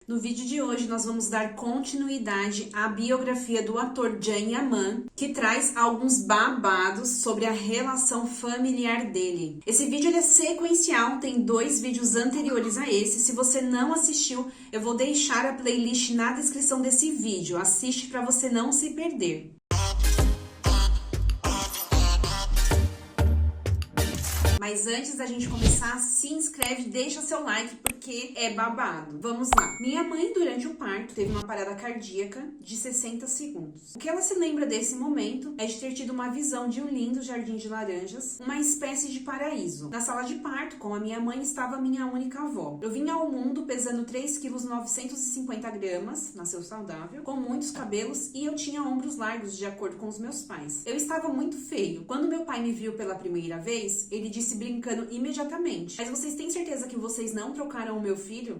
No vídeo de hoje nós vamos dar continuidade à biografia do ator Can Yaman, que traz alguns babados sobre a relação familiar dele. Esse vídeo ele é sequencial, tem 2 vídeos anteriores a esse. Se você não assistiu, eu vou deixar a playlist na descrição desse vídeo. Assiste para você não se perder. Mas antes da gente começar, se inscreve, deixa seu like porque é babado. Vamos lá. Minha mãe, durante o parto, teve uma parada cardíaca de 60 segundos. O que ela se lembra desse momento é de ter tido uma visão de um lindo jardim de laranjas, uma espécie de paraíso. Na sala de parto, com a minha mãe, estava a minha única avó. Eu vim ao mundo pesando 3,950 kg, nasceu saudável, com muitos cabelos e eu tinha ombros largos, de acordo com os meus pais. Eu estava muito feio. Quando meu pai me viu pela primeira vez, ele disse brincando imediatamente: mas vocês têm certeza que vocês não trocaram o meu filho?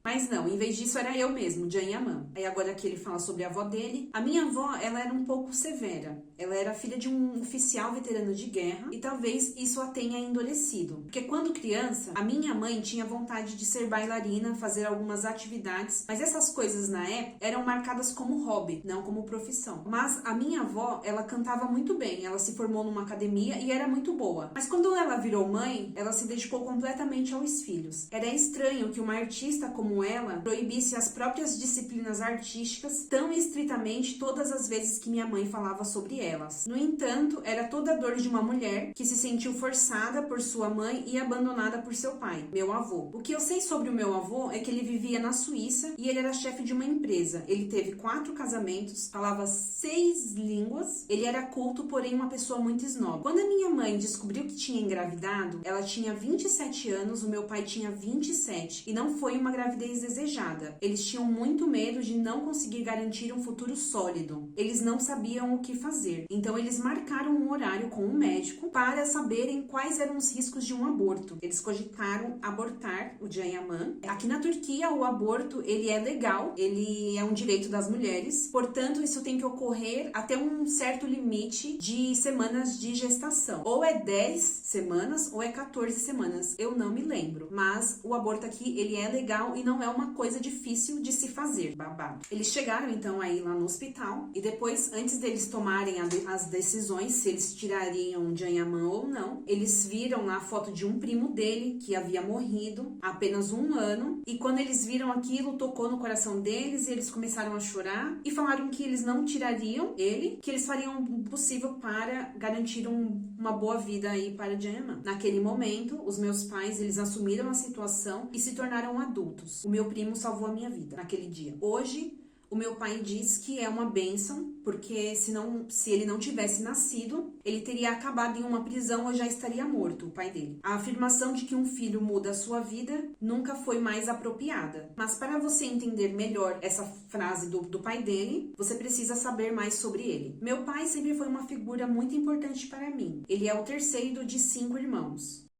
Mas não, em vez disso era eu mesmo, Can Yaman. Aí agora que ele fala sobre a avó dele. A minha avó, ela era um pouco severa. Ela era filha de um oficial veterano de guerra e talvez isso a tenha endurecido. Porque quando criança, a minha mãe tinha vontade de ser bailarina, fazer algumas atividades, mas essas coisas na época eram marcadas como hobby, não como profissão. Mas a minha avó, ela cantava muito bem, ela se formou numa academia e era muito boa. Mas quando ela virou mãe, ela se dedicou completamente aos filhos. Era estranho que uma artista como ela proibisse as próprias disciplinas artísticas tão estritamente todas as vezes que minha mãe falava sobre elas. No entanto, era toda a dor de uma mulher que se sentiu forçada por sua mãe e abandonada por seu pai, meu avô. O que eu sei sobre o meu avô é que ele vivia na Suíça e ele era chefe de uma empresa. Ele teve 4 casamentos, falava 6 línguas, ele era culto, porém uma pessoa muito snob. Quando a minha mãe descobriu que tinha engravidado, ela tinha 27 anos, o meu pai tinha 27, e não foi uma gravidez desejada. Eles tinham muito medo de não conseguir garantir um futuro sólido. Eles não sabiam o que fazer. Então eles marcaram um horário com um médico para saberem quais eram os riscos de um aborto. Eles cogitaram abortar o Can Yaman. Aqui na Turquia o aborto ele é legal, ele é um direito das mulheres. Portanto, isso tem que ocorrer até um certo limite de semanas de gestação. Ou é 10 semanas ou é 14 semanas. Eu não me lembro. Mas o aborto aqui ele é legal e não é uma coisa difícil de se fazer, babado. Eles chegaram então aí lá no hospital e depois, antes deles tomarem as decisões se eles tirariam Can Yaman ou não, eles viram lá a foto de um primo dele que havia morrido há apenas 1 ano, e quando eles viram aquilo, tocou no coração deles e eles começaram a chorar e falaram que eles não tirariam ele, que eles fariam o possível para garantir uma boa vida aí para Can Yaman. Naquele momento, os meus pais, eles assumiram a situação e se tornaram adultos. O meu primo salvou a minha vida naquele dia. Hoje, o meu pai diz que é uma bênção, porque se ele não tivesse nascido, ele teria acabado em uma prisão ou já estaria morto, o pai dele. A afirmação de que um filho muda a sua vida nunca foi mais apropriada. Mas para você entender melhor essa frase do pai dele, você precisa saber mais sobre ele. Meu pai sempre foi uma figura muito importante para mim. Ele é o terceiro de 5 irmãos.